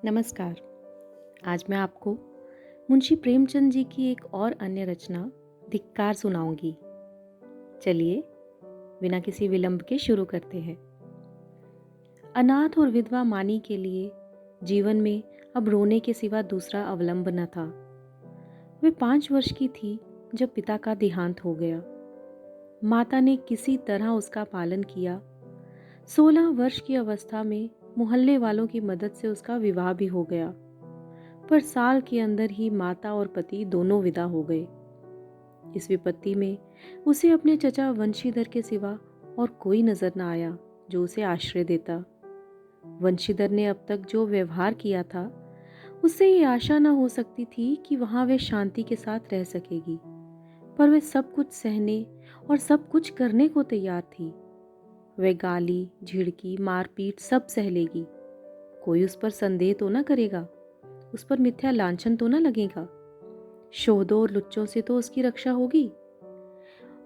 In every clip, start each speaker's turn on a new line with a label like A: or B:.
A: नमस्कार। आज मैं आपको मुंशी प्रेमचंद जी की एक और अन्य रचना धिक्कार सुनाऊंगी। चलिए बिना किसी विलंब के शुरू करते हैं। अनाथ और विधवा मानी के लिए जीवन में अब रोने के सिवा दूसरा अवलंब न था। वे 5 वर्ष की थी जब पिता का देहांत हो गया। माता ने किसी तरह उसका पालन किया। 16 वर्ष की अवस्था में मोहल्ले वालों की मदद से उसका विवाह भी हो गया, पर साल के अंदर ही माता और पति दोनों विदा हो गए। इस विपत्ति में उसे अपने चचा वंशीधर के सिवा और कोई नजर न आया जो उसे आश्रय देता। वंशीधर ने अब तक जो व्यवहार किया था, उससे ये आशा न हो सकती थी कि वहां वे शांति के साथ रह सकेगी, पर वे सब कुछ सहने और सब कुछ करने को तैयार थी। वे गाली, झिड़की, मारपीट सब सह लेगी। कोई उस पर संदेह तो न करेगा, उस पर मिथ्या लांछन तो न लगेगा। शोधों और लुच्चों से तो उसकी रक्षा होगी।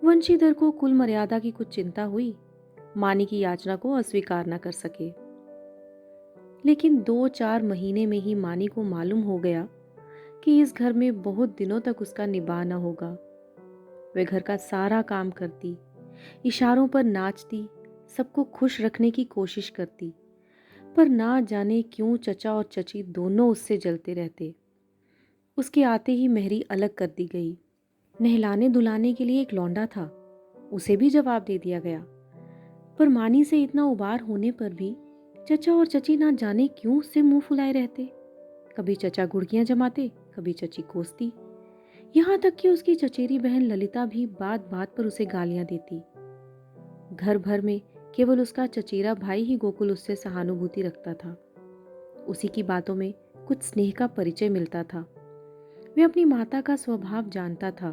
A: वंशीधर को कुल मर्यादा की कुछ चिंता हुई, मानी की याचना को अस्वीकार न कर सके। लेकिन 2-4 महीने में ही मानी को मालूम हो गया कि इस घर में बहुत दिनों तक उसका निबाह न होगा। वे घर का सारा काम करती, इशारों पर नाचती, सबको खुश रखने की कोशिश करती, पर ना जाने क्यों चचा और चची दोनों उससे जलते रहते। उसके आते ही मेहरी अलग कर दी गई। नहलाने धुलाने के लिए एक लौंडा था, उसे भी जवाब दे दिया गया। पर मानी से इतना उबार होने पर भी चचा और चची ना जाने क्यों उससे मुंह फुलाए रहते। कभी चचा गुड़गियां जमाते, कभी चची कोसती। यहाँ तक कि उसकी चचेरी बहन ललिता भी बात बात पर उसे गालियां देती। घर भर में केवल उसका चचेरा भाई ही गोकुल उससे सहानुभूति रखता था। उसी की बातों में कुछ स्नेह का परिचय मिलता था। वे अपनी माता का स्वभाव जानता था।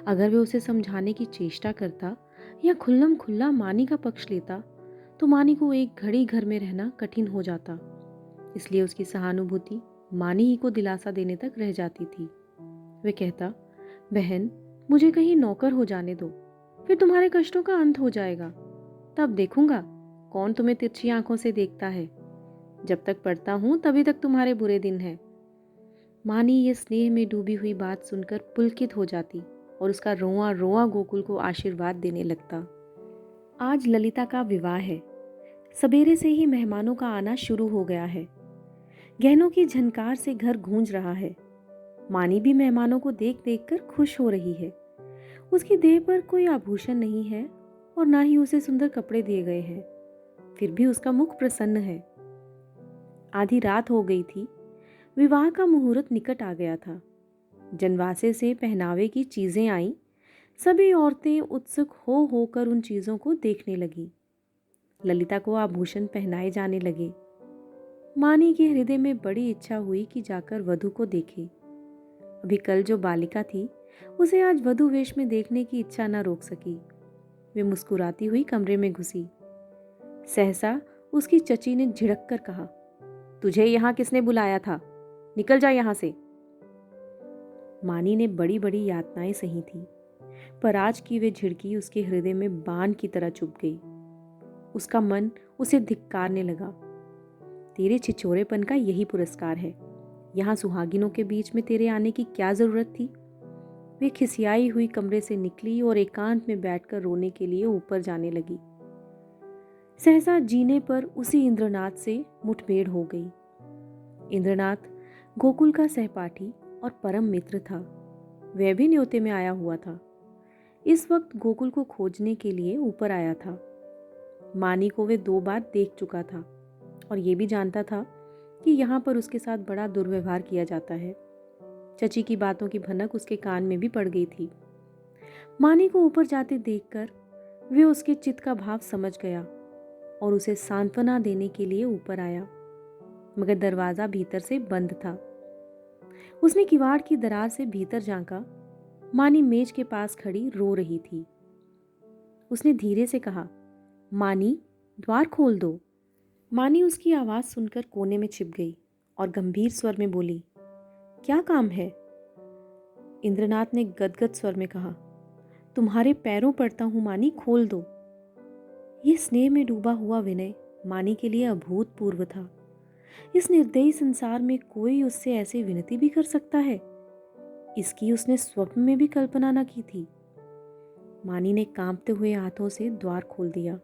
A: अगर वे उसे समझाने की चेष्टा करता या खुल्लम खुल्ला मानी का पक्ष लेता, तो मानी को एक घड़ी घर में रहना कठिन हो जाता। इसलिए उसकी सहानुभूति मानी ही को दिलासा देने तक रह जाती थी। वे कहता, बहन, मुझे कहीं नौकर हो जाने दो, फिर तुम्हारे कष्टों का अंत हो जाएगा। तब देखूंगा कौन तुम्हें तिरछी आंखों से देखता है। जब तक पढ़ता हूं तभी तक तुम्हारे बुरे दिन हैं। मानी ये स्नेह में डूबी हुई बात सुनकर पुलकित हो जाती और उसका रोआ रोआ गोकुल को आशीर्वाद देने लगता। आज ललिता का विवाह है। सवेरे से ही मेहमानों का आना शुरू हो गया है। गहनों की झनकार से घर गूंज रहा है। मानी भी मेहमानों को देख देख कर खुश हो रही है। उसकी देह पर कोई आभूषण नहीं है और ना ही उसे सुंदर कपड़े दिए गए हैं, फिर भी उसका मुख प्रसन्न है। आधी रात हो गई थी। विवाह का मुहूर्त निकट आ गया था। जनवासे से पहनावे की चीजें आईं। सभी औरतें उत्सुक हो होकर उन चीजों को देखने लगी। ललिता को आभूषण पहनाए जाने लगे। मानी के हृदय में बड़ी इच्छा हुई कि जाकर वधु को देखे। अभी कल जो बालिका थी, उसे आज वधु वेश में देखने की इच्छा न रोक सकी। वे मुस्कुराती हुई कमरे में घुसी। सहसा उसकी चची ने झिड़क कर कहा, तुझे यहां किसने बुलाया था? निकल जा यहां से। मानी ने बड़ी बड़ी यातनाएं सही थी, पर आज की वे झिड़की उसके हृदय में बाण की तरह चुभ गई। उसका मन उसे धिक्कारने लगा। तेरे छिछोरेपन का यही पुरस्कार है। यहां सुहागिनों के बीच में तेरे आने की क्या जरूरत थी? वे खिसियाई हुई कमरे से निकली और एकांत में बैठकर रोने के लिए ऊपर जाने लगी। सहसा जीने पर उसी इंद्रनाथ से मुठभेड़ हो गई। इंद्रनाथ गोकुल का सहपाठी और परम मित्र था। वह भी न्योते में आया हुआ था। इस वक्त गोकुल को खोजने के लिए ऊपर आया था। मानी को वे 2 बार देख चुका था और ये भी जानता था कि यहाँ पर उसके साथ बड़ा दुर्व्यवहार किया जाता है। चची की बातों की भनक उसके कान में भी पड़ गई थी। मानी को ऊपर जाते देखकर वे उसके चित्त का भाव समझ गया और उसे सांत्वना देने के लिए ऊपर आया, मगर दरवाजा भीतर से बंद था। उसने किवाड़ की दरार से भीतर झांका। मानी मेज के पास खड़ी रो रही थी। उसने धीरे से कहा, मानी, द्वार खोल दो। मानी उसकी आवाज सुनकर कोने में छिप गई और गंभीर स्वर में बोली, क्या काम है? इंद्रनाथ ने गदगद स्वर में कहा, तुम्हारे पैरों पड़ता हूं मानी, खोल दो। यह स्नेह में डूबा हुआ विनय मानी के लिए अभूतपूर्व था। इस निर्दयी संसार में कोई उससे ऐसी विनती भी कर सकता है? इसकी उसने स्वप्न में भी कल्पना न की थी। मानी ने कांपते हुए हाथों से द्वार खोल दिया।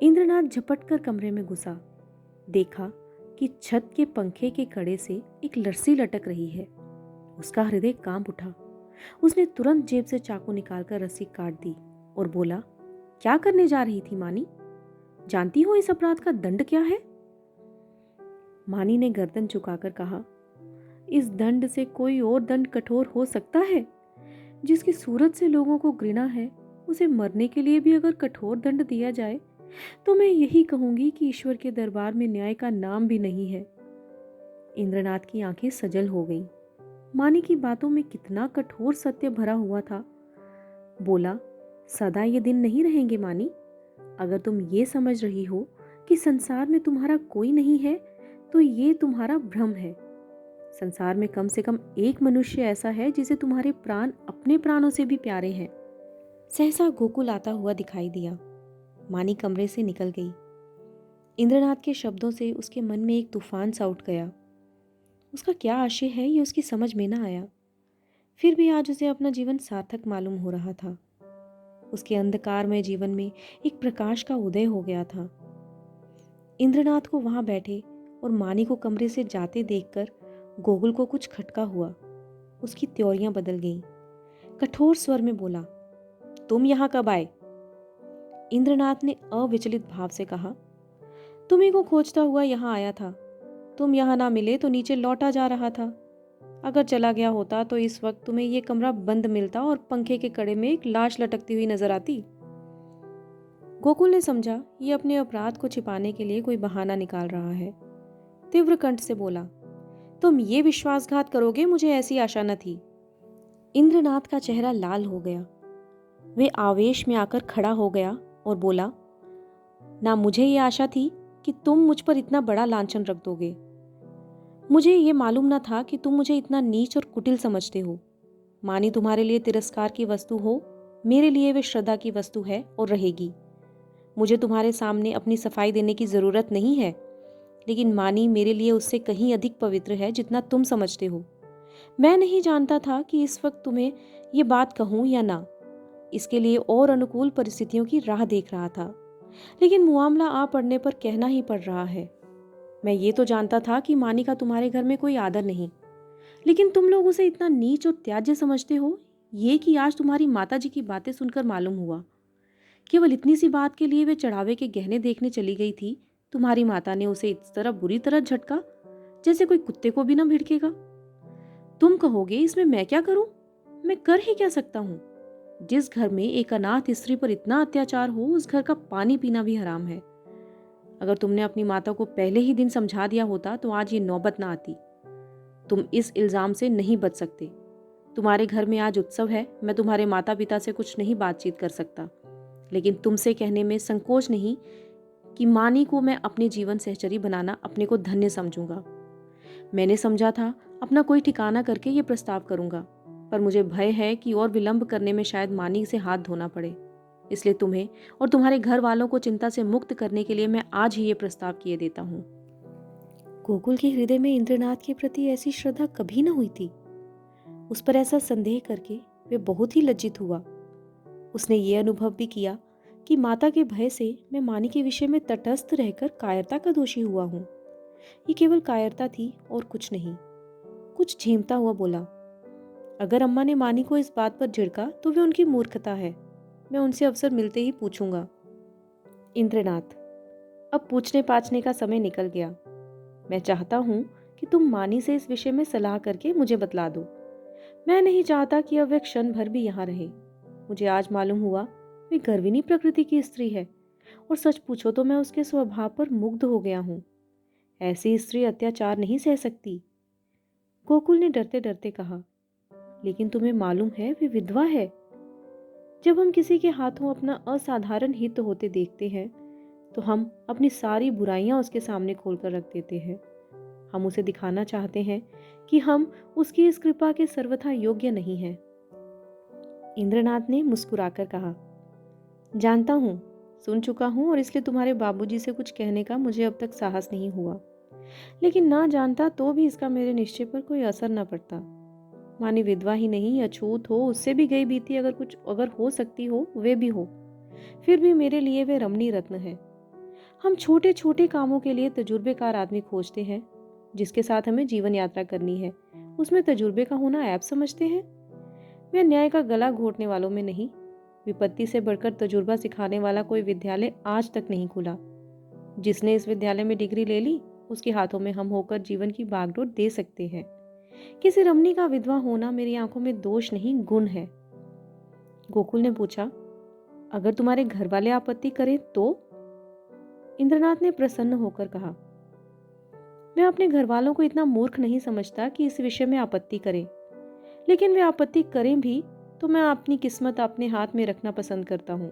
A: इंद्रनाथ झपट कर कमरे में घुसा। देखा कि छत के पंखे के कड़े से एक रस्सी लटक रही है। उसका हृदय कांप उठा। उसने तुरंत जेब से चाकू निकालकर रस्सी काट दी और बोला, क्या करने जा रही थी मानी? जानती हो इस अपराध का दंड क्या है? मानी ने गर्दन झुकाकर कहा, इस दंड से कोई और दंड कठोर हो सकता है? जिसकी सूरत से लोगों को घृणा है, उसे मरने के लिए भी अगर कठोर दंड दिया जाए तो मैं यही कहूंगी कि ईश्वर के दरबार में न्याय का नाम भी नहीं है। इंद्रनाथ की आंखें सजल हो गईं। मानी की बातों में कितना कठोर सत्य भरा हुआ था। बोला, सदा ये दिन नहीं रहेंगे मानी। अगर तुम ये समझ रही हो कि संसार में तुम्हारा कोई नहीं है तो ये तुम्हारा भ्रम है। संसार में कम से कम एक मनुष्य ऐसा है जिसे तुम्हारे प्राण अपने प्राणों से भी प्यारे हैं। सहसा गोकुल आता हुआ दिखाई दिया। मानी कमरे से निकल गई। इंद्रनाथ के शब्दों से उसके मन में एक तूफान सा उठ गया। उसका क्या आशय है ये उसकी समझ में ना आया। फिर भी आज उसे अपना जीवन सार्थक मालूम हो रहा था। उसके अंधकारमय जीवन में एक प्रकाश का उदय हो गया था। इंद्रनाथ को वहां बैठे और मानी को कमरे से जाते देखकर गोकुल को कुछ खटका हुआ। उसकी त्योरियां बदल गईं। कठोर स्वर में बोला, तुम यहां कब आए? इंद्रनाथ ने अविचलित भाव से कहा, तुम्ही को खोजता हुआ यहां आया था। तुम यहां ना मिले तो नीचे लौटा जा रहा था। अगर चला गया होता तो इस वक्त तुम्हें यह कमरा बंद मिलता और पंखे के कड़े में एक लाश लटकती हुई नजर आती। गोकुल ने समझा ये अपने अपराध को छिपाने के लिए कोई बहाना निकाल रहा है। तीव्र कंठ से बोला, तुम ये विश्वासघात करोगे, मुझे ऐसी आशा न थी। इंद्रनाथ का चेहरा लाल हो गया। वे आवेश में आकर खड़ा हो गया और बोला, ना मुझे ये आशा थी कि तुम मुझ पर इतना बड़ा लांछन रख दोगे। मुझे ये मालूम न था कि तुम मुझे इतना नीच और कुटिल समझते हो। मानी तुम्हारे लिए तिरस्कार की वस्तु हो, मेरे लिए वे श्रद्धा की वस्तु है और रहेगी। मुझे तुम्हारे सामने अपनी सफाई देने की जरूरत नहीं है, लेकिन मानी मेरे लिए उससे कहीं अधिक पवित्र है जितना तुम समझते हो। मैं नहीं जानता था कि इस वक्त तुम्हें ये बात कहूं या ना। इसके लिए और अनुकूल परिस्थितियों की राह देख रहा था, लेकिन मुआमला आ पड़ने पर कहना ही पड़ रहा है। मैं ये तो जानता था कि मानी का तुम्हारे घर में कोई आदर नहीं, लेकिन तुम लोग उसे इतना नीच और त्याज्य समझते हो, ये कि आज तुम्हारी माता जी की बातें सुनकर मालूम हुआ। केवल इतनी सी बात के लिए वे चढ़ावे के गहने देखने चली गई थी। तुम्हारी माता ने उसे इस तरह बुरी तरह झटका जैसे कोई कुत्ते को भी ना भिड़केगा। तुम कहोगे इसमें मैं क्या करूं? मैं कर ही क्या सकता हूं? जिस घर में एक अनाथ स्त्री पर इतना अत्याचार हो, उस घर का पानी पीना भी हराम है। अगर तुमने अपनी माता को पहले ही दिन समझा दिया होता तो आज ये नौबत ना आती। तुम इस इल्जाम से नहीं बच सकते। तुम्हारे घर में आज उत्सव है। मैं तुम्हारे माता पिता से कुछ नहीं बातचीत कर सकता, लेकिन तुमसे कहने में संकोच नहीं कि मानी को मैं अपने जीवन सहचरी बनाना अपने को धन्य समझूंगा। मैंने समझा था अपना कोई ठिकाना करके ये प्रस्ताव करूंगा, पर मुझे भय है कि और विलंब करने में शायद मानी से हाथ धोना पड़े। इसलिए तुम्हें और तुम्हारे घर वालों को चिंता से मुक्त करने के लिए मैं आज ही ये प्रस्ताव किए देता हूँ। गोकुल के हृदय में इंद्रनाथ के प्रति ऐसी श्रद्धा कभी न हुई थी। उस पर ऐसा संदेह करके वे बहुत ही लज्जित हुआ। उसने ये अनुभव भी किया कि माता के भय से मैं मानी के विषय में तटस्थ रहकर कायरता का दोषी हुआ हूँ। ये केवल कायरता थी और कुछ नहीं। कुछ झेमता हुआ बोला, अगर अम्मा ने मानी को इस बात पर झिड़का तो वे उनकी मूर्खता है। मैं उनसे अवसर मिलते ही पूछूंगा। इंद्रनाथ, अब पूछने पाछने का समय निकल गया। मैं चाहता हूं कि तुम मानी से इस विषय में सलाह करके मुझे बतला दो। मैं नहीं चाहता कि अब वे क्षण भर भी यहाँ रहे। मुझे आज मालूम हुआ वे गर्विणी प्रकृति की स्त्री है, और सच पूछो तो मैं उसके स्वभाव पर मुग्ध हो गया हूँ। ऐसी स्त्री अत्याचार नहीं सह सकती। गोकुल ने डरते डरते कहा, लेकिन तुम्हें मालूम है वे विधवा है। जब हम किसी के हाथों अपना असाधारण हित होते देखते हैं तो हम अपनी सारी बुराइयां उसके सामने खोलकर रख देते हैं। हम उसे दिखाना चाहते हैं कि हम उसकी इस कृपा के सर्वथा योग्य नहीं हैं। इंद्रनाथ ने मुस्कुराकर कहा, जानता हूं, सुन चुका हूं, और इसलिए तुम्हारे बाबूजी से कुछ कहने का मुझे अब तक साहस नहीं हुआ। लेकिन ना जानता तो भी इसका मेरे निश्चय पर कोई असर न पड़ता। मानी विधवा ही नहीं, अछूत हो, उससे भी गई बीती अगर हो सकती हो वे भी हो, फिर भी मेरे लिए वे रमणीय रत्न है। हम छोटे छोटे कामों के लिए तजुर्बेकार आदमी खोजते हैं, जिसके साथ हमें जीवन यात्रा करनी है उसमें तजुर्बे का होना ऐप समझते हैं। मैं न्याय का गला घोटने वालों में नहीं। विपत्ति से बढ़कर तजुर्बा सिखाने वाला कोई विद्यालय आज तक नहीं खुला। जिसने इस विद्यालय में डिग्री ले ली उसके हाथों में हम होकर जीवन की बागडोर दे सकते हैं। किसी रमणी का विधवा होना मेरी आंखों में दोष नहीं, गुण है। गोकुल ने पूछा, अगर तुम्हारे घर वाले आपत्ति करें तो? इंद्रनाथ ने प्रसन्न होकर कहा, मैं अपने घर वालों को इतना मूर्ख नहीं समझता कि इस विषय में आपत्ति करें, लेकिन वे आपत्ति करें भी तो मैं अपनी किस्मत अपने हाथ में रखना पसंद करता हूँ।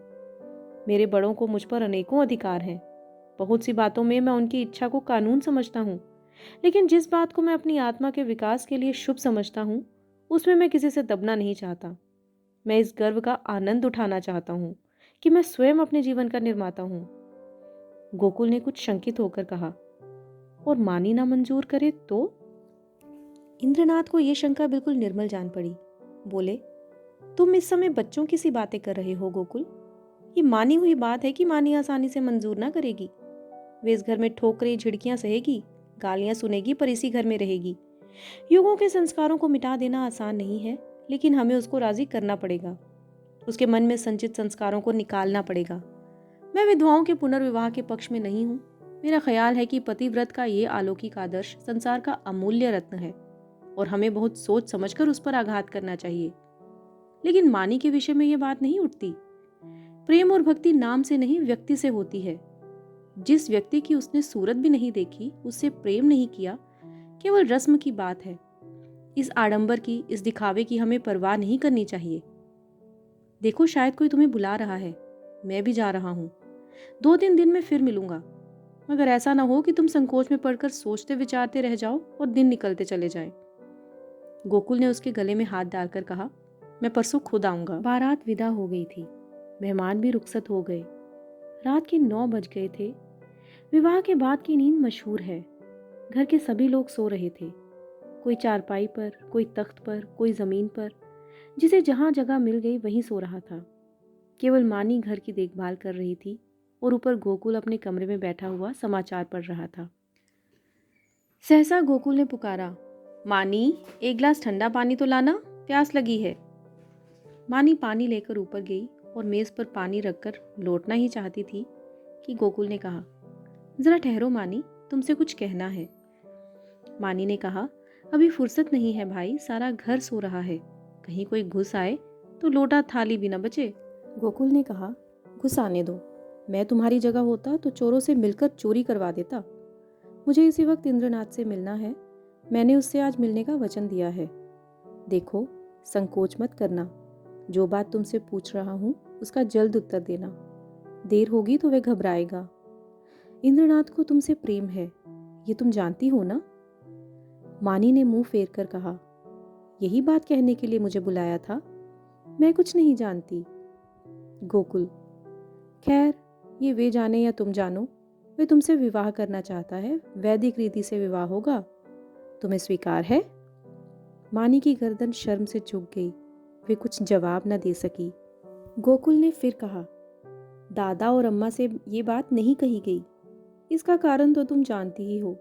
A: मेरे बड़ों को मुझ पर अनेकों अधिकार हैं। बहुत सी बातों में मैं उनकी इच्छा को कानून समझता हूँ, लेकिन जिस बात को मैं अपनी आत्मा के विकास के लिए शुभ समझता हूँ उसमें मैं किसी से दबना नहीं चाहता। मैं इस गर्व का आनंद उठाना चाहता हूँ कि मैं स्वयं अपने जीवन का निर्माता हूँ। गोकुल ने कुछ शंकित होकर कहा, और मानी ना मंजूर करे तो? इंद्रनाथ को यह शंका बिल्कुल निर्मल जान पड़ी। बोले, तुम इस समय बच्चों की सी बातें कर रहे हो गोकुल। ये मानी हुई बात है कि मानी आसानी से मंजूर ना करेगी। वे इस घर में ठोकरें झिड़कियां सहेगी, गालियां सुनेगी, पर इसी घर में रहेगी। युगों के संस्कारों को मिटा देना आसान नहीं है, लेकिन हमें उसको राजी करना पड़ेगा। उसके मन में संचित संस्कारों को निकालना पड़ेगा। मैं विधवाओं के पुनर्विवाह के पक्ष में नहीं हूँ। मेरा ख्याल है कि पतिव्रत का ये अलौकिक आदर्श संसार का अमूल्य रत्न है और हमें बहुत सोच समझकर उस पर आघात करना चाहिए। लेकिन मानी के विषय में यह बात नहीं उठती। प्रेम और भक्ति नाम से नहीं, व्यक्ति से होती है। जिस व्यक्ति की उसने सूरत भी नहीं देखी, उससे प्रेम नहीं किया, केवल रस्म की बात है। इस आडंबर की, इस दिखावे की हमें परवाह नहीं करनी चाहिए। देखो, शायद कोई तुम्हें बुला रहा है। मैं भी जा रहा हूँ। 2-3 दिन में फिर मिलूंगा, मगर ऐसा ना हो कि तुम संकोच में पड़कर सोचते विचारते रह जाओ और दिन निकलते चले जाएं। गोकुल ने उसके गले में हाथ डालकर कहा, मैं परसों खुद आऊंगा। बारात विदा हो गई थी। मेहमान भी रुखसत हो गए। रात के 9 बज गए थे। विवाह के बाद की नींद मशहूर है। घर के सभी लोग सो रहे थे, कोई चारपाई पर, कोई तख्त पर, कोई जमीन पर। जिसे जहां जगह मिल गई वहीं सो रहा था। केवल मानी घर की देखभाल कर रही थी और ऊपर गोकुल अपने कमरे में बैठा हुआ समाचार पढ़ रहा था। सहसा गोकुल ने पुकारा, मानी, एक गिलास ठंडा पानी तो लाना, प्यास लगी है। मानी पानी लेकर ऊपर गई और मेज पर पानी रखकर लौटना ही चाहती थी कि गोकुल ने कहा, जरा ठहरो मानी, तुमसे कुछ कहना है। मानी ने कहा, अभी फुर्सत नहीं है भाई, सारा घर सो रहा है। कहीं कोई घुस आए तो लोटा थाली भी न बचे। गोकुल ने कहा, घुस आने दो। मैं तुम्हारी जगह होता तो चोरों से मिलकर चोरी करवा देता। मुझे इसी वक्त इंद्रनाथ से मिलना है। मैंने उससे आज मिलने का वचन दिया है। देखो, संकोच मत करना। जो बात तुमसे पूछ रहा हूँ उसका जल्द उत्तर देना। देर होगी तो वह घबराएगा। इंद्रनाथ को तुमसे प्रेम है, ये तुम जानती हो ना? मानी ने मुंह फेर कर कहा, यही बात कहने के लिए मुझे बुलाया था? मैं कुछ नहीं जानती। गोकुल, खैर, ये वे जाने या तुम जानो, वे तुमसे विवाह करना चाहता है। वैदिक रीति से विवाह होगा। तुम्हें स्वीकार है? मानी की गर्दन शर्म से झुक गई। वे कुछ जवाब न दे सकी। गोकुल ने फिर कहा, दादा और अम्मा से ये बात नहीं कही गई। इसका कारण तो तुम जानती ही हो।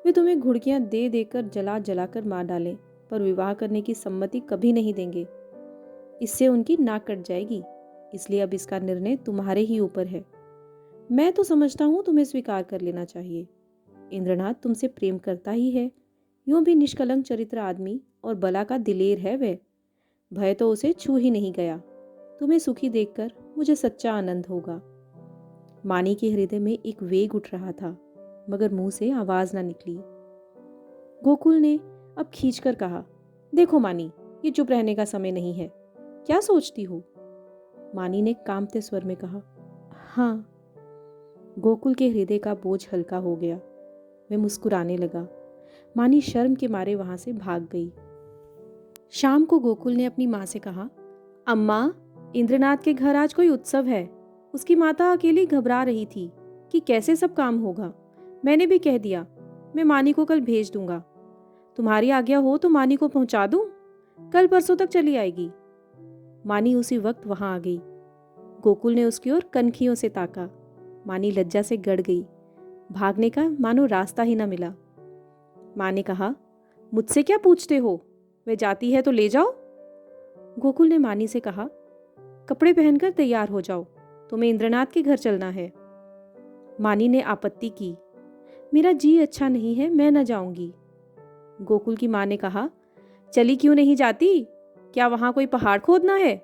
A: वे तुम्हें घुड़कियां दे देकर जला जलाकर मार डालें, पर विवाह करने की सम्मति कभी नहीं देंगे। इससे उनकी नाक कट जाएगी। इसलिए अब इसका निर्णय तुम्हारे ही ऊपर है। मैं तो समझता हूँ तुम्हें स्वीकार कर लेना चाहिए। इंद्रनाथ तुमसे प्रेम करता ही है। यूं भी निष्कलंक चरित्र आदमी और बला का दिलेर है वह। भय तो उसे छू ही नहीं गया। तुम्हें सुखी देखकर मुझे सच्चा आनंद होगा। मानी के हृदय में एक वेग उठ रहा था, मगर मुंह से आवाज ना निकली। गोकुल ने अब खींचकर कहा, देखो मानी, ये चुप रहने का समय नहीं है। क्या सोचती हो? मानी ने कांपते स्वर में कहा, हाँ। गोकुल के हृदय का बोझ हल्का हो गया। वह मुस्कुराने लगा। मानी शर्म के मारे वहां से भाग गई। शाम को गोकुल ने अपनी माँ से कहा, अम्मा, इंद्रनाथ के घर आज कोई उत्सव है। उसकी माता अकेली घबरा रही थी कि कैसे सब काम होगा। मैंने भी कह दिया, मैं मानी को कल भेज दूंगा। तुम्हारी आज्ञा हो तो मानी को पहुंचा दूं? कल परसों तक चली आएगी। मानी उसी वक्त वहां आ गई। गोकुल ने उसकी ओर कनखियों से ताका। मानी लज्जा से गड़ गई। भागने का मानो रास्ता ही न मिला। माँ ने कहा, मुझसे क्या पूछते हो? वे जाती है तो ले जाओ। गोकुल ने मानी से कहा, कपड़े पहनकर तैयार हो जाओ, तुम्हें इंद्रनाथ के घर चलना है। मानी ने आपत्ति की, मेरा जी अच्छा नहीं है, मैं न जाऊंगी। गोकुल की माँ ने कहा, चली क्यों नहीं जाती? क्या वहां कोई पहाड़ खोदना है?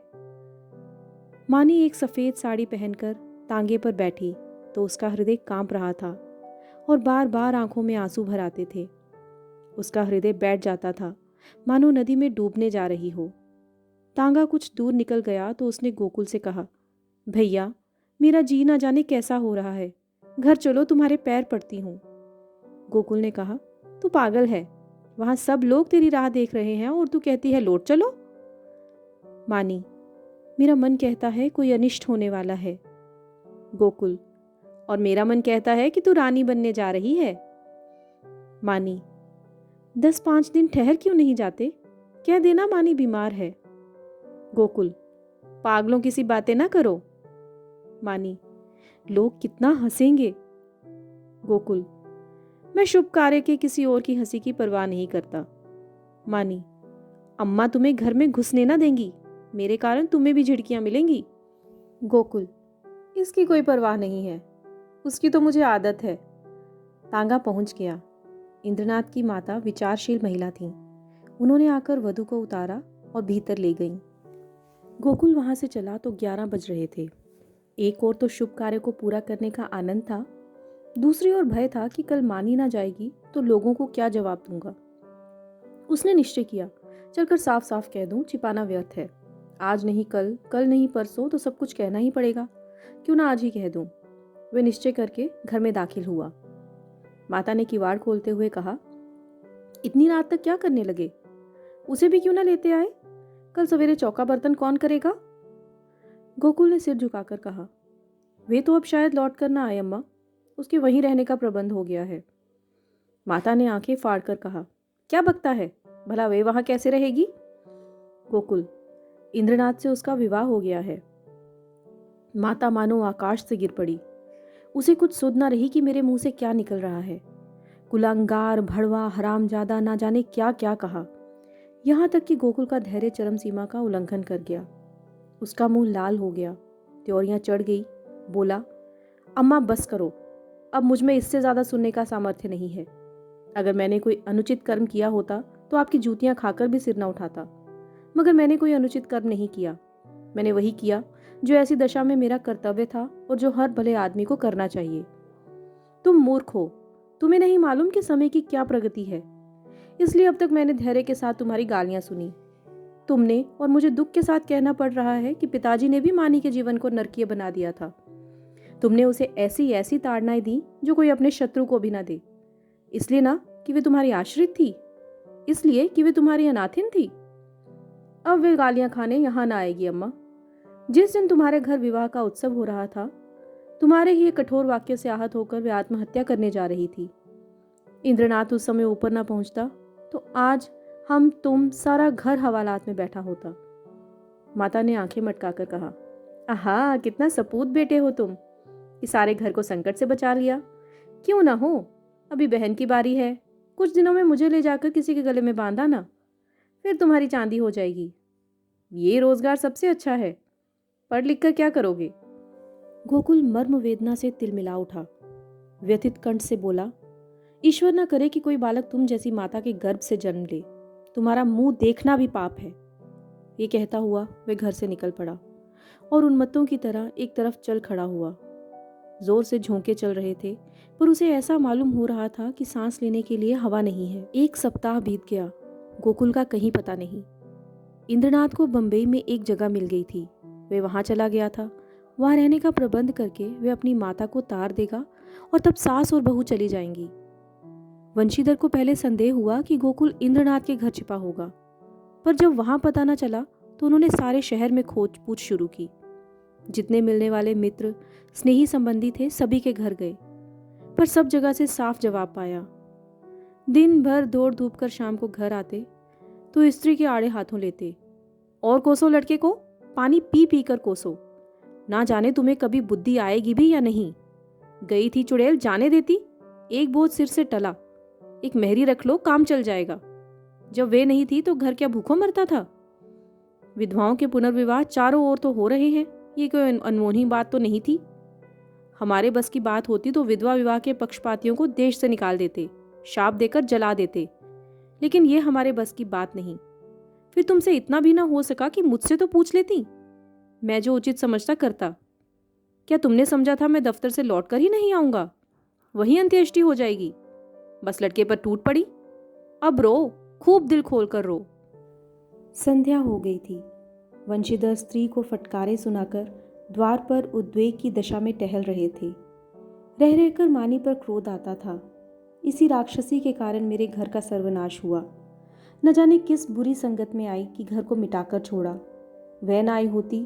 A: मानी एक सफेद साड़ी पहनकर तांगे पर बैठी तो उसका हृदय कांप रहा था और बार बार आंखों में आंसू भर आते थे। उसका हृदय बैठ जाता था मानो नदी में डूबने जा रही हो। तांगा कुछ दूर निकल गया तो उसने गोकुल से कहा, भैया मेरा जी ना जाने कैसा हो रहा है, घर चलो, तुम्हारे पैर पड़ती हूँ। गोकुल ने कहा, तू पागल है, वहां सब लोग तेरी राह देख रहे हैं और तू कहती है लौट चलो। मानी, मेरा मन कहता है कोई अनिष्ट होने वाला है। गोकुल, और मेरा मन कहता है कि तू रानी बनने जा रही है। मानी, 10-5 दिन ठहर क्यों नहीं जाते? कह देना मानी बीमार है। गोकुल, पागलों की सी बातें ना करो। मानी, लोग कितना हंसेंगे। गोकुल, मैं शुभ कार्य के किसी और की हंसी की परवाह नहीं करता। मानी, अम्मा तुम्हें घर में घुसने ना देंगी, मेरे कारण तुम्हें भी झिड़कियां मिलेंगी। गोकुल, इसकी कोई परवाह नहीं है, उसकी तो मुझे आदत है। तांगा पहुंच गया। इंद्रनाथ की माता विचारशील महिला थीं। उन्होंने आकर वधु को उतारा और भीतर ले गईं। गोकुल वहां से चला तो 11 बज रहे थे। एक ओर तो शुभ कार्य को पूरा करने का आनंद था, दूसरी ओर भय था कि कल मानी ना जाएगी तो लोगों को क्या जवाब दूंगा। उसने निश्चय किया, चलकर साफ साफ कह दूं, छिपाना व्यर्थ है। आज नहीं कल, कल नहीं परसों तो सब कुछ कहना ही पड़ेगा, क्यों ना आज ही कह दूं। वे निश्चय करके घर में दाखिल हुआ। माता ने किवाड़ खोलते हुए कहा, इतनी रात तक क्या करने लगे? उसे भी क्यों ना लेते आए? कल सवेरे चौका बर्तन कौन करेगा? गोकुल ने सिर झुकाकर कहा, वे तो अब शायद लौट कर ना आए अम्मा, उसके वहीं रहने का प्रबंध हो गया है। माता ने आंखें फाड़कर कहा, क्या बकता है, भला वे वहां कैसे रहेगी? गोकुल, इंद्रनाथ से उसका विवाह हो गया है। माता मानो आकाश से गिर पड़ी। उसे कुछ सुध ना रही कि मेरे मुंह से क्या निकल रहा है। कुलांगार, भड़वा, हरामजादा, ना जाने क्या क्या कहा। यहां तक कि गोकुल का धैर्य चरम सीमा का उल्लंघन कर गया। उसका मुंह लाल हो गया, त्योरियां चढ़ गई। बोला, अम्मा बस करो, अब मुझ में इससे ज्यादा सुनने का सामर्थ्य नहीं है। अगर मैंने कोई अनुचित कर्म किया होता तो आपकी जूतियां खाकर भी सिर न उठाता, मगर मैंने कोई अनुचित कर्म नहीं किया। मैंने वही किया जो ऐसी दशा में मेरा कर्तव्य था और जो हर भले आदमी को करना चाहिए। तुम मूर्ख हो, तुम्हें नहीं मालूम कि समय की क्या प्रगति है, इसलिए अब तक मैंने धैर्य के साथ तुम्हारी गालियां सुनी। तुमने, और मुझे दुख के साथ कहना पड़ रहा है, कि पिताजी ने भी मानी के जीवन को नरकीय बना दिया था। तुमने उसे ऐसी ऐसी ताड़नाएं दी जो कोई अपने शत्रु को भी ना दे। इसलिए ना कि वे तुम्हारी आश्रित थी, इसलिए कि वे तुम्हारी अनाथिन थी। अब वे गालियां खाने यहां ना आएगी अम्मा। जिस दिन तुम्हारे घर विवाह का उत्सव हो रहा था, तुम्हारे ही एक कठोर वाक्य से आहत होकर वे आत्महत्या करने जा रही थी। इंद्रनाथ उस समय ऊपर ना पहुंचता तो आज हम तुम सारा घर हवालात में बैठा होता। माता ने आंखें मटकाकर कहा, आहा, कितना सपूत बेटे हो तुम, कि सारे घर को संकट से बचा लिया। क्यों ना हो, अभी बहन की बारी है, कुछ दिनों में मुझे ले जाकर किसी के गले में बांधा ना, फिर तुम्हारी चांदी हो जाएगी। ये रोजगार सबसे अच्छा है, पढ़ लिख कर क्या करोगे? गोकुल मर्म वेदना से तिलमिला उठा। व्यथित कंठ से बोला, ईश्वर न करे कि कोई बालक तुम जैसी माता के गर्भ से जन्म ले, तुम्हारा मुंह देखना भी पाप है। ये कहता हुआ वह घर से निकल पड़ा और उन्मत्तों की तरह एक तरफ चल खड़ा हुआ। जोर से झोंके चल रहे थे, पर उसे ऐसा मालूम हो रहा था कि सांस लेने के लिए हवा नहीं है। 1 सप्ताह बीत गया, गोकुल का कहीं पता नहीं। इंद्रनाथ को बंबई में एक जगह मिल गई थी, वे वहां चला गया था। वहां रहने का प्रबंध करके वे अपनी माता को तार देगा और तब सास और बहू चली जाएंगी। वंशीधर को पहले संदेह हुआ कि गोकुल इंद्रनाथ के घर छिपा होगा, पर जब वहां पता न चला तो उन्होंने सारे शहर में खोज पूछ शुरू की। जितने मिलने वाले मित्र, स्नेही संबंधी थे, सभी के घर गए, पर सब जगह से साफ जवाब पाया, दिन भर दौड़ धूप कर शाम को घर आते तो स्त्री के आड़े हाथों लेते, और कोसो लड़के को, पानी पी पी कर कोसो, ना जाने तुम्हें कभी बुद्धि आएगी भी या नहीं। गई थी चुड़ैल जाने देती, एक बोझ सिर से टला, एक मेहरी रख लो काम चल जाएगा। जब वे नहीं थी तो घर क्या भूखों मरता था। विधवाओं के पुनर्विवाह चारों ओर तो हो रहे हैं, ये कोई अनहोनी बात तो नहीं थी। हमारे बस की बात होती तो विधवा विवाह के पक्षपातियों को देश से निकाल देते, शाप देकर जला देते, लेकिन ये हमारे बस की बात नहीं। फिर तुमसे इतना भी ना हो सका कि मुझसे तो पूछ लेती, मैं जो उचित समझता करता। क्या तुमने समझा था मैं दफ्तर से लौट कर ही नहीं आऊंगा, वही अंत्येष्टि हो जाएगी। बस लड़के पर टूट पड़ी, अब रो, खूब दिल खोल कर रो। संध्या हो गई थी। वंशीधर स्त्री को फटकारे सुनाकर द्वार पर उद्वेग की दशा में टहल रहे थे। रह रहकर मानी पर क्रोध आता था। इसी राक्षसी के कारण मेरे घर का सर्वनाश हुआ। न जाने किस बुरी संगत में आई कि घर को मिटाकर छोड़ा। वह न आई होती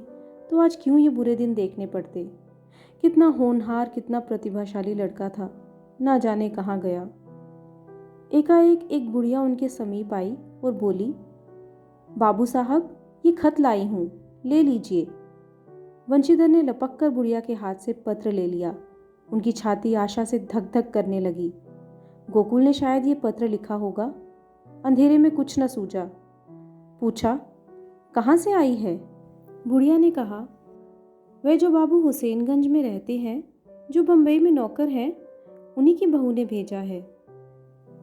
A: तो आज क्यों ये बुरे दिन देखने पड़ते। कितना होनहार, कितना प्रतिभाशाली लड़का था, ना जाने कहाँ गया। एकाएक एक बुढ़िया उनके समीप आई और बोली, बाबू साहब, ये खत लाई हूँ, ले लीजिए। वंशीधर ने लपक कर बुढ़िया के हाथ से पत्र ले लिया। उनकी छाती आशा से धक धक करने लगी। गोकुल ने शायद ये पत्र लिखा होगा। अंधेरे में कुछ न सूझा। पूछा, कहाँ से आई है? बुढ़िया ने कहा, वह जो बाबू हुसैनगंज में रहते हैं, जो बम्बई में नौकर हैं, उन्हीं की बहू ने भेजा है।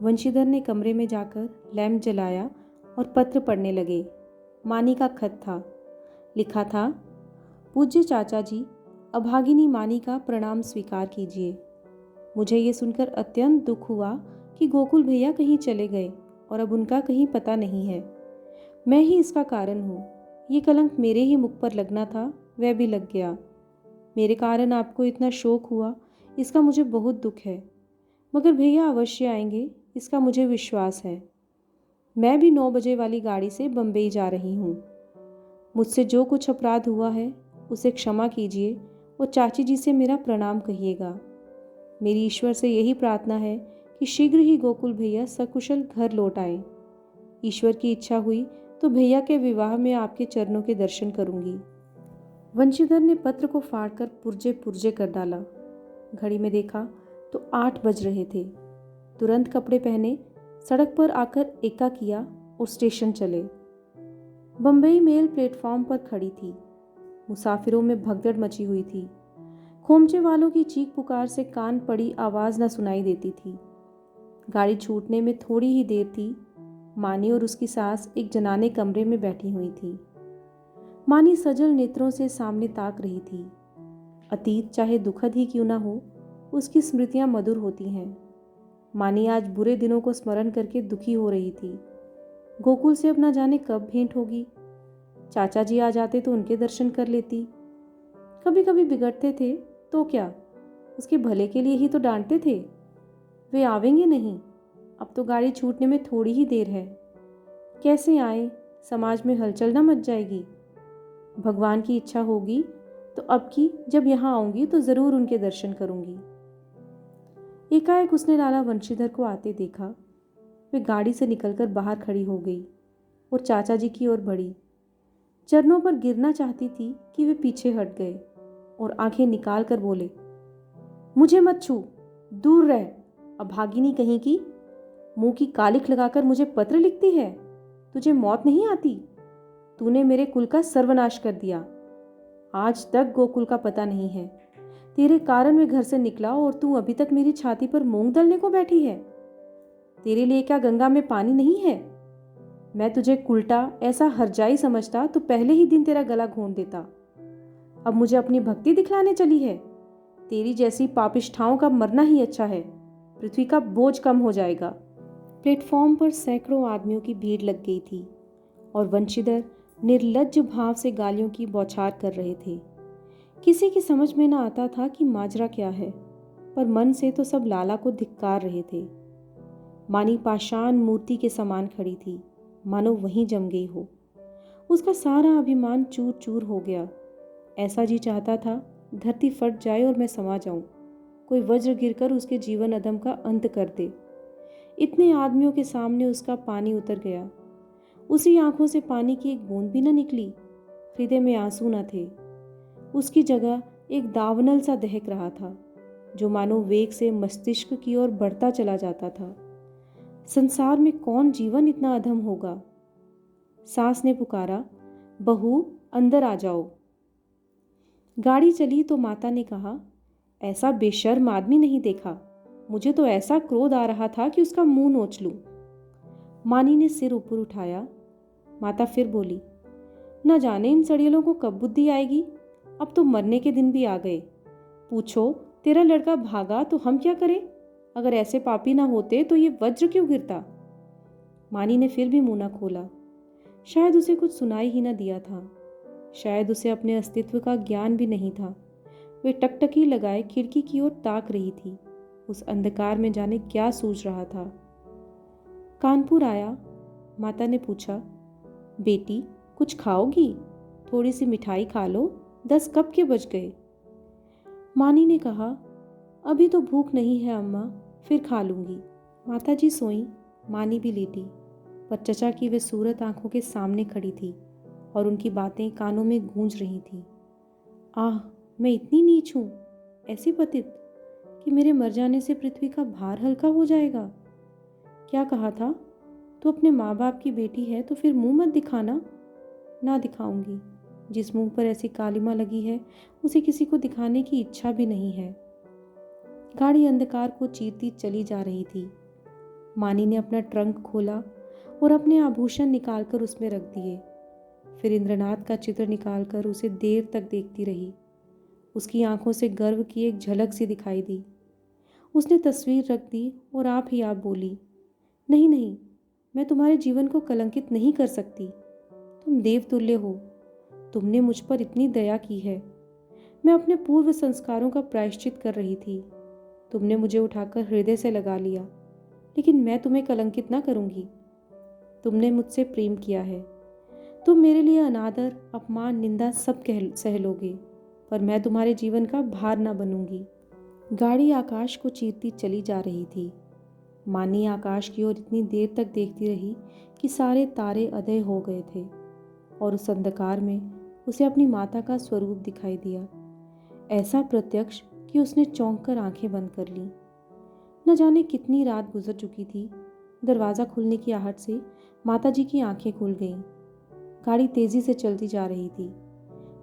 A: वंशीधर ने कमरे में जाकर लैंप जलाया और पत्र पढ़ने लगे। मानी का खत था। लिखा था, पूज्य चाचा जी, अभागिनी मानी का प्रणाम स्वीकार कीजिए। मुझे ये सुनकर अत्यंत दुख हुआ कि गोकुल भैया कहीं चले गए और अब उनका कहीं पता नहीं है। मैं ही इसका कारण हूँ। ये कलंक मेरे ही मुख पर लगना था, वह भी लग गया। मेरे कारण आपको इतना शोक हुआ, इसका मुझे बहुत दुख है, मगर भैया अवश्य आएंगे, इसका मुझे विश्वास है। मैं भी 9 बजे वाली गाड़ी से बम्बई जा रही हूँ। मुझसे जो कुछ अपराध हुआ है उसे क्षमा कीजिए और चाची जी से मेरा प्रणाम कहिएगा। मेरी ईश्वर से यही प्रार्थना है कि शीघ्र ही गोकुल भैया सकुशल घर लौट आए। ईश्वर की इच्छा हुई तो भैया के विवाह में आपके चरणों के दर्शन करूंगी। वंशीधर ने पत्र को फाड़कर पुर्जे पुर्जे कर डाला। घड़ी में देखा तो 8 बज रहे थे। तुरंत कपड़े पहने सड़क पर आकर एका किया और स्टेशन चले। बम्बई मेल प्लेटफॉर्म पर खड़ी थी। मुसाफिरों में भगदड़ मची हुई थी। खोमचे वालों की चीख पुकार से कान पड़ी आवाज़ न सुनाई देती थी। गाड़ी छूटने में थोड़ी ही देर थी। मानी और उसकी सास एक जनाने कमरे में बैठी हुई थी। मानी सजल नेत्रों से सामने ताक रही थी। अतीत चाहे दुखद ही क्यों न हो, उसकी स्मृतियां मधुर होती हैं। मानी आज बुरे दिनों को स्मरण करके दुखी हो रही थी। गोकुल से अब न जाने कब भेंट होगी। चाचा जी आ जाते तो उनके दर्शन कर लेती। कभी कभी बिगड़ते थे तो क्या, उसके भले के लिए ही तो डांटते थे। वे आवेंगे नहीं, अब तो गाड़ी छूटने में थोड़ी ही देर है। कैसे आए, समाज में हलचल न मच जाएगी। भगवान की इच्छा होगी तो अब की जब यहाँ आऊंगी तो जरूर उनके दर्शन करूंगी। एकाएक उसने लाला वंशीधर को आते देखा। वे गाड़ी से निकलकर बाहर खड़ी हो गई और चाचा जी की ओर बढ़ी। चरणों पर गिरना चाहती थी कि वे पीछे हट गए और आंखें निकाल कर बोले, मुझे मत छू, दूर रह, अभागिनी कहीं की। मुंह की कालिख लगाकर मुझे पत्र लिखती है। तुझे मौत नहीं आती? तूने मेरे कुल का सर्वनाश कर दिया। आज तक गोकुल का पता नहीं है। तेरे कारण मैं घर से निकला और तू अभी तक मेरी छाती पर मूंग दलने को बैठी है। तेरे लिए क्या गंगा में पानी नहीं है? मैं तुझे उल्टा ऐसा हरजाई समझता तो पहले ही दिन तेरा गला घोंट देता। अब मुझे अपनी भक्ति दिखलाने चली है। तेरी जैसी पापिष्ठाओं का मरना ही अच्छा है, पृथ्वी का बोझ कम हो जाएगा। प्लेटफॉर्म पर सैकड़ों आदमियों की भीड़ लग गई थी और वंशीधर निर्लज्ज भाव से गालियों की बौछार कर रहे थे। किसी की समझ में न आता था कि माजरा क्या है, पर मन से तो सब लाला को धिक्कार रहे थे। मानी पाषाण मूर्ति के समान खड़ी थी, मानो वहीं जम गई हो। उसका सारा अभिमान चूर चूर हो गया। ऐसा जी चाहता था धरती फट जाए और मैं समा जाऊं, कोई वज्र गिरकर उसके जीवन अदम का अंत कर दे। इतने आदमियों के सामने उसका पानी उतर गया। उसी आंखों से पानी की एक बूंद भी न निकली। हृदय में आंसू न थे। उसकी जगह एक दावानल सा दहक रहा था, जो मानो वेग से मस्तिष्क की ओर बढ़ता चला जाता था। संसार में कौन जीवन इतना अधम होगा? सास ने पुकारा, बहू अंदर आ जाओ। गाड़ी चली तो माता ने कहा, ऐसा बेशर्म आदमी नहीं देखा। मुझे तो ऐसा क्रोध आ रहा था कि उसका मुंह नोच लूं। मानी ने सिर ऊपर उठाया। माता फिर बोली, न जाने इन सड़ियलों को कब बुद्धि आएगी। अब तो मरने के दिन भी आ गए। पूछो, तेरा लड़का भागा तो हम क्या करें? अगर ऐसे पापी ना होते तो ये वज्र क्यों गिरता? मानी ने फिर भी मुंह न खोला। शायद उसे कुछ सुनाई ही न दिया था। शायद उसे अपने अस्तित्व का ज्ञान भी नहीं था। वे टकटकी लगाए खिड़की की ओर ताक रही थी। उस अंधकार में जाने क्या सूझ रहा था। कानपुर आया। माता ने पूछा, बेटी कुछ खाओगी? थोड़ी सी मिठाई खा लो, 10 कब के बज गए। मानी ने कहा, अभी तो भूख नहीं है अम्मा, फिर खा लूंगी। माता जी सोईं, मानी भी लेटी, पर चचा की वे सूरत आंखों के सामने खड़ी थी और उनकी बातें कानों में गूंज रही थी। आह, मैं इतनी नीच हूँ, ऐसी पतित, कि मेरे मर जाने से पृथ्वी का भार हल्का हो जाएगा। क्या कहा था? तू अपने माँ बाप की बेटी है तो फिर मुंह मत दिखाना। ना दिखाऊंगी। जिस मुंह पर ऐसी कालिमा लगी है उसे किसी को दिखाने की इच्छा भी नहीं है। गाड़ी अंधकार को चीरती चली जा रही थी। मानी ने अपना ट्रंक खोला और अपने आभूषण निकालकर उसमें रख दिए। फिर इंद्रनाथ का चित्र निकालकर उसे देर तक देखती रही। उसकी आंखों से गर्व की एक झलक सी दिखाई दी। उसने तस्वीर रख दी और आप ही आप बोली, नहीं नहीं, मैं तुम्हारे जीवन को कलंकित नहीं कर सकती। तुम देवतुल्य हो। तुमने मुझ पर इतनी दया की है। मैं अपने पूर्व संस्कारों का प्रायश्चित कर रही थी। तुमने मुझे उठाकर हृदय से लगा लिया, लेकिन मैं तुम्हें कलंकित ना करूंगी। तुमने मुझसे प्रेम किया है। तुम मेरे लिए अनादर, अपमान, निंदा सब सह लोगे, पर मैं तुम्हारे जीवन का भार ना बनूंगी। गाड़ी आकाश को चीरती चली जा रही थी। मानी आकाश की ओर इतनी देर तक देखती रही कि सारे तारे अदय हो गए थे और उस अंधकार में उसे अपनी माता का स्वरूप दिखाई दिया, ऐसा प्रत्यक्ष कि उसने चौंक कर आंखें बंद कर लीं। न जाने कितनी रात गुजर चुकी थी। दरवाज़ा खुलने की आहट से माताजी की आंखें खुल गईं। गाड़ी तेजी से चलती जा रही थी,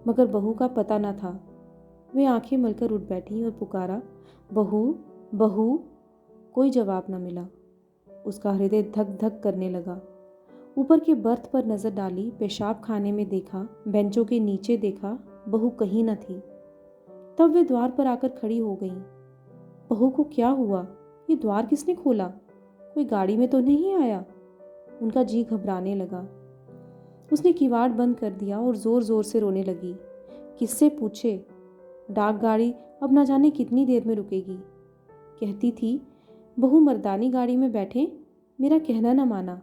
A: मगर बहू का पता न था। वे आंखें मलकर उठ बैठी और पुकारा, बहू बहू। कोई जवाब न मिला। उसका हृदय धक धक करने लगा। ऊपर के बर्थ पर नजर डाली, पेशाब खाने में देखा, बेंचों के नीचे देखा, बहू कहीं न थी। तब वे द्वार पर आकर खड़ी हो गईं। बहू को क्या हुआ? ये द्वार किसने खोला? कोई गाड़ी में तो नहीं आया? उनका जी घबराने लगा। उसने किवाड़ बंद कर दिया और जोर जोर से रोने लगी। किससे पूछे? डाक गाड़ी अब न जाने कितनी देर में रुकेगी। कहती थी, बहू मर्दानी गाड़ी में बैठे। मेरा कहना न माना।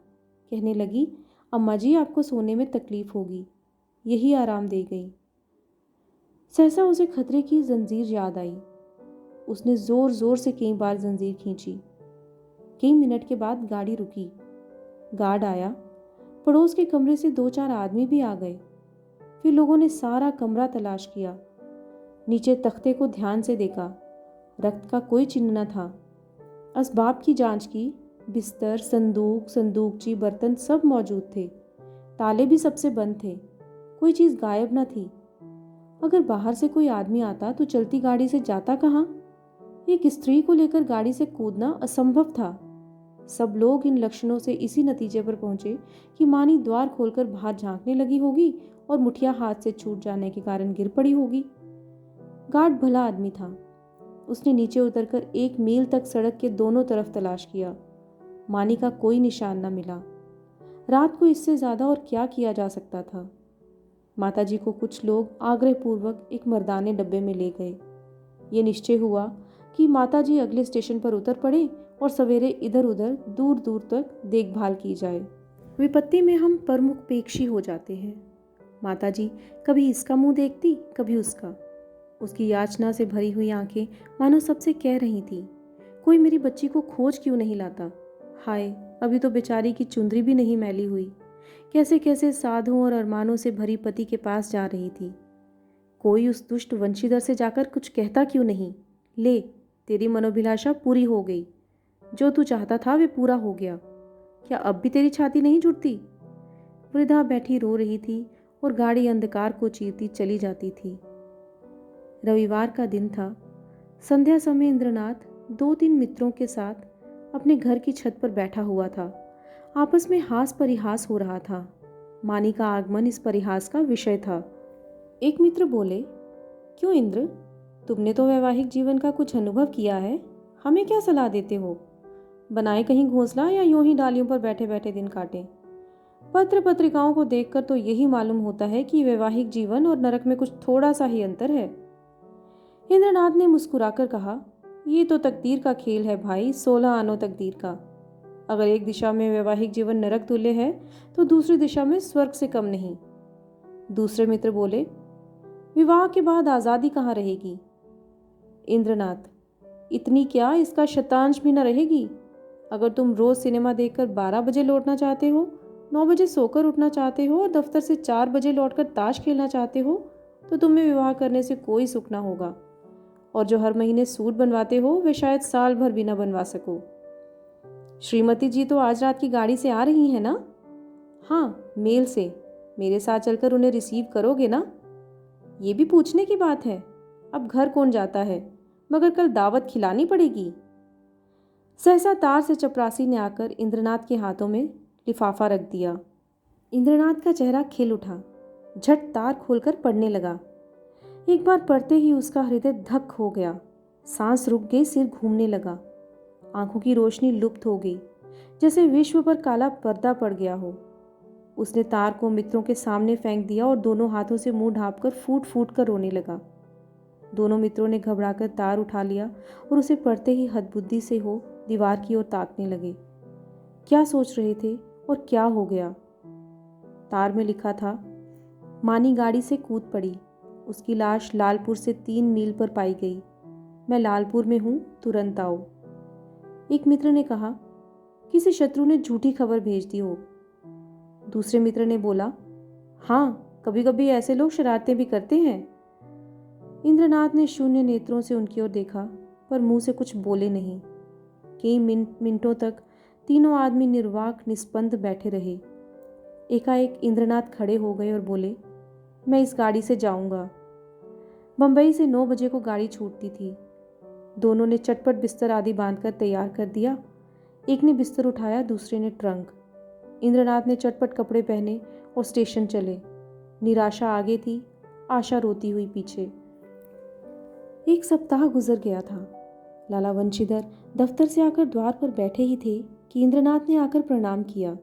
A: कहने लगी, अम्मा जी आपको सोने में तकलीफ होगी। यही आराम दे गई। सहसा उसे खतरे की जंजीर याद आई। उसने जोर जोर से कई बार जंजीर खींची। कई मिनट के बाद गाड़ी रुकी। गार्ड आया। पड़ोस के कमरे से 2-4 आदमी भी आ गए। फिर लोगों ने सारा कमरा तलाश किया। नीचे तख्ते को ध्यान से देखा। रक्त का कोई चिन्ह न था। असबाब की जांच की। बिस्तर, संदूक, संदूकची, बर्तन सब मौजूद थे। ताले भी सबसे बंद थे। कोई चीज़ गायब न थी। अगर बाहर से कोई आदमी आता तो चलती गाड़ी से जाता कहाँ? एक स्त्री को लेकर गाड़ी से कूदना असंभव था। सब लोग इन लक्षणों से इसी नतीजे पर पहुंचे कि मानी द्वार खोलकर बाहर झांकने लगी होगी और मुठिया हाथ से छूट जाने के कारण गिर पड़ी होगी। गार्ड भला आदमी था। उसने नीचे उतरकर 1 मील तक सड़क के दोनों तरफ तलाश किया। मानी का कोई निशान न मिला। रात को इससे ज्यादा और क्या किया जा सकता था? माताजी को कुछ लोग आग्रहपूर्वक एक मर्दाने डब्बे में ले गए। ये निश्चय हुआ कि माताजी अगले स्टेशन पर उतर पड़े और सवेरे इधर उधर दूर दूर तक देखभाल की जाए। विपत्ति में हम परमुखपेक्षी हो जाते हैं। माताजी कभी इसका मुंह देखती, कभी उसका। उसकी याचना से भरी हुई आंखें मानो सबसे कह रही थीं, कोई मेरी बच्ची को खोज क्यों नहीं लाता? हाय, अभी तो बेचारी की चुंदरी भी नहीं मैली हुई, कैसे कैसे साधों और अरमानों से भरी पति के पास जा रही थी। कोई उस दुष्ट वंशीधर से जाकर कुछ कहता क्यों नहीं? ले, तेरी मनोभिलाषा पूरी हो गई। जो तू चाहता था वे पूरा हो गया। क्या अब भी तेरी छाती नहीं जुड़ती? वृद्धा बैठी रो रही थी और गाड़ी अंधकार को चीरती चली जाती थी। रविवार का दिन था। संध्या समय इंद्रनाथ 2-3 मित्रों के साथ अपने घर की छत पर बैठा हुआ था। आपस में हास परिहास हो रहा था। मानी का आगमन इस परिहास का विषय था। एक मित्र बोले, क्यों इंद्र, तुमने तो वैवाहिक जीवन का कुछ अनुभव किया है, हमें क्या सलाह देते हो? बनाए कहीं घोंसला या यूं ही डालियों पर बैठे बैठे दिन काटें? पत्र पत्रिकाओं को देखकर तो यही मालूम होता है कि वैवाहिक जीवन और नरक में कुछ थोड़ा सा ही अंतर है। इंद्रनाथ ने मुस्कुराकर कहा, ये तो तकदीर का खेल है भाई, 16 आनो तकदीर का। अगर एक दिशा में वैवाहिक जीवन नरक तुल्य है तो दूसरी दिशा में स्वर्ग से कम नहीं। दूसरे मित्र बोले, विवाह के बाद आज़ादी कहाँ रहेगी? इंद्रनाथ, इतनी क्या, इसका शतांश भी न रहेगी। अगर तुम रोज सिनेमा देखकर 12 बजे लौटना चाहते हो, 9 बजे सोकर उठना चाहते हो और दफ्तर से 4 बजे लौटकर ताश खेलना चाहते हो, तो तुम्हें विवाह करने से कोई सुख ना होगा। और जो हर महीने सूट बनवाते हो वे शायद साल भर भी ना बनवा सको। श्रीमती जी तो आज रात की गाड़ी से आ रही हैं ना? हाँ, मेल से। मेरे साथ चलकर उन्हें रिसीव करोगे ना? ये भी पूछने की बात है। अब घर कौन जाता है, मगर कल दावत खिलानी पड़ेगी। सहसा तार से चपरासी ने आकर इंद्रनाथ के हाथों में लिफाफा रख दिया। इंद्रनाथ का चेहरा खिल उठा, झट तार खोलकर पढ़ने लगा। एक बार पढ़ते ही उसका हृदय धक हो गया, सांस रुक गई, सिर घूमने लगा, आंखों की रोशनी लुप्त हो गई, जैसे विश्व पर काला पर्दा पड़ गया हो। उसने तार को मित्रों के सामने फेंक दिया और दोनों हाथों से मुंह ढांपकर फूट फूट कर रोने लगा। दोनों मित्रों ने घबराकर तार उठा लिया और उसे पढ़ते ही हदबुद्धि से हो दीवार की ओर ताकने लगे। क्या सोच रहे थे और क्या हो गया? तार में लिखा था, मानी गाड़ी से कूद पड़ी, उसकी लाश लालपुर से 3 मील पर पाई गई। मैं लालपुर में हूं, तुरंत आओ। एक मित्र ने कहा, किसी शत्रु ने झूठी खबर भेज दी हो। दूसरे मित्र ने बोला, हाँ, कभी कभी ऐसे लोग शरारतें भी करते हैं। इंद्रनाथ ने शून्य नेत्रों से उनकी ओर देखा, पर मुंह से कुछ बोले नहीं। कई मिनटों तक तीनों आदमी निर्वाक निस्पंद बैठे रहे। एकाएक इंद्रनाथ खड़े हो गए और बोले, मैं इस गाड़ी से जाऊंगा। बंबई से 9 बजे को गाड़ी छूटती थी। दोनों ने चटपट बिस्तर आदि बांधकर तैयार कर दिया। एक ने बिस्तर उठाया, दूसरे ने ट्रंक। इंद्रनाथ ने चटपट कपड़े पहने और स्टेशन चले। निराशा आगे थी, आशा रोती हुई पीछे। 1 सप्ताह गुजर गया था। लाला वंशीधर दफ्तर से आकर द्वार पर बैठे ही थे कि इंद्रनाथ ने आकर प्रणाम किया।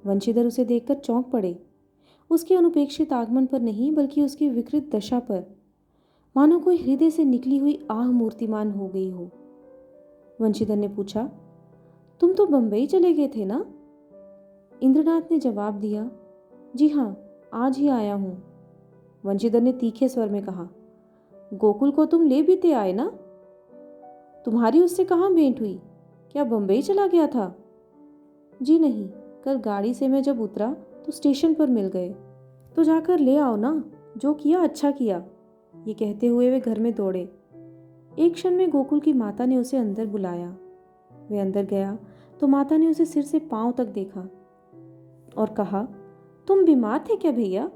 A: वंशीधर उसे देखकर चौंक पड़े, उसके अनुपेक्षित आगमन पर नहीं बल्कि उसकी विकृत दशा पर, मानो कोई हृदय से निकली हुई आह मूर्तिमान हो गई हो। वंशीधर ने पूछा, तुम तो बंबई चले गए थे ना? इंद्रनाथ ने जवाब दिया, जी हाँ, आज ही आया हूं। वंशीधर ने तीखे स्वर में कहा, गोकुल को तुम ले भी ते आए ना? तुम्हारी उससे कहाँ भेंट हुई? क्या बंबई चला गया था? जी नहीं, कल गाड़ी से मैं जब उतरा तो स्टेशन पर मिल गए। तो जाकर ले आओ ना, जो किया अच्छा किया। ये कहते हुए वे घर में दौड़े। एक क्षण में गोकुल की माता ने उसे अंदर बुलाया। वे अंदर गया तो माता ने उसे सिर से पांव तक देखा और कहा, तुम बीमार थे क्या भैया?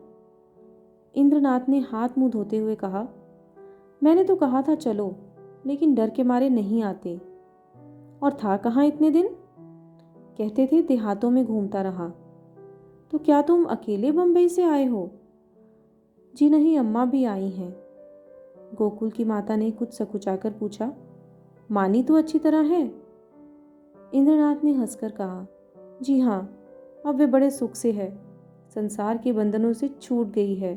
A: इंद्रनाथ ने हाथ मुंह धोते हुए कहा, मैंने तो कहा था चलो, लेकिन डर के मारे नहीं आते। और था कहाँ इतने दिन? कहते थे देहातों में घूमता रहा। तो क्या तुम अकेले बंबई से आए हो? जी नहीं, अम्मा भी आई हैं। गोकुल की माता ने कुछ सकुचाकर पूछा, मानी तो अच्छी तरह है? इंद्रनाथ ने हंसकर कहा, जी हाँ, अब वे बड़े सुख से है, संसार के बंधनों से छूट गई है।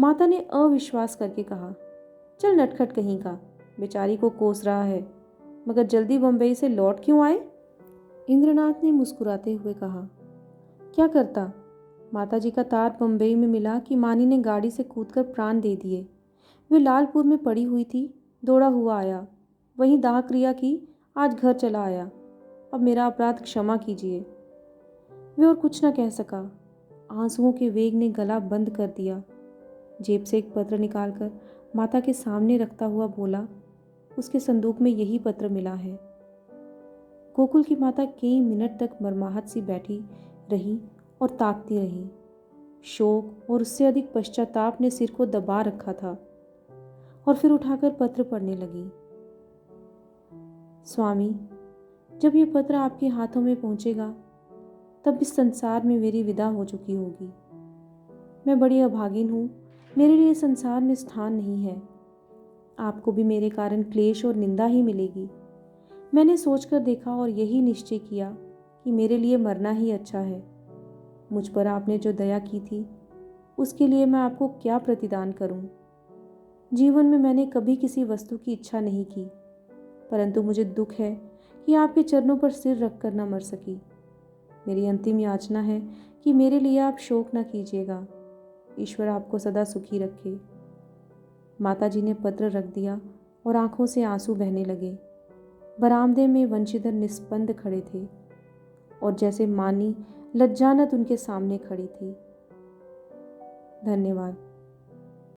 A: माता ने अविश्वास करके कहा, चल नटखट कहीं का, बेचारी को कोस रहा है, मगर जल्दी बंबई से लौट क्यों आए? इंद्रनाथ ने मुस्कुराते हुए कहा, क्या करता, माताजी का तार बंबई में मिला कि मानी ने गाड़ी से कूदकर प्राण दे दिए। वे लालपुर में पड़ी हुई थी, दौड़ा हुआ आया, वहीं दाह क्रिया की, आज घर चला आया। अब मेरा अपराध क्षमा कीजिए। वे और कुछ न कह सका। आंसुओं के वेग ने गला बंद कर दिया। जेब से एक पत्र निकालकर माता के सामने रखता हुआ बोला, उसके संदूक में यही पत्र मिला है। गोकुल की माता कई मिनट तक मरमाहत सी बैठी रही और ताकती रही। शोक और उससे अधिक पश्चाताप ने सिर को दबा रखा था और फिर उठाकर पत्र पढ़ने लगी। स्वामी, जब ये पत्र आपके हाथों में पहुंचेगा तब इस संसार में मेरी विदा हो चुकी होगी। मैं बड़ी अभागिन हूँ, मेरे लिए संसार में स्थान नहीं है। आपको भी मेरे कारण क्लेश और निंदा ही मिलेगी। मैंने सोचकर देखा और यही निश्चय किया कि मेरे लिए मरना ही अच्छा है। मुझ पर आपने जो दया की थी उसके लिए मैं आपको क्या प्रतिदान करूं? जीवन में मैंने कभी किसी वस्तु की इच्छा नहीं की, परंतु मुझे दुख है कि आपके चरणों पर सिर रखकर न मर सकी। मेरी अंतिम याचना है कि मेरे लिए आप शोक न कीजिएगा। ईश्वर आपको सदा सुखी रखे। माताजी ने पत्र रख दिया और आंखों से आंसू बहने लगे। बरामदे में वंशीधर निस्पंद खड़े थे और जैसे मानी लज्जानत उनके सामने खड़ी थी। धन्यवाद।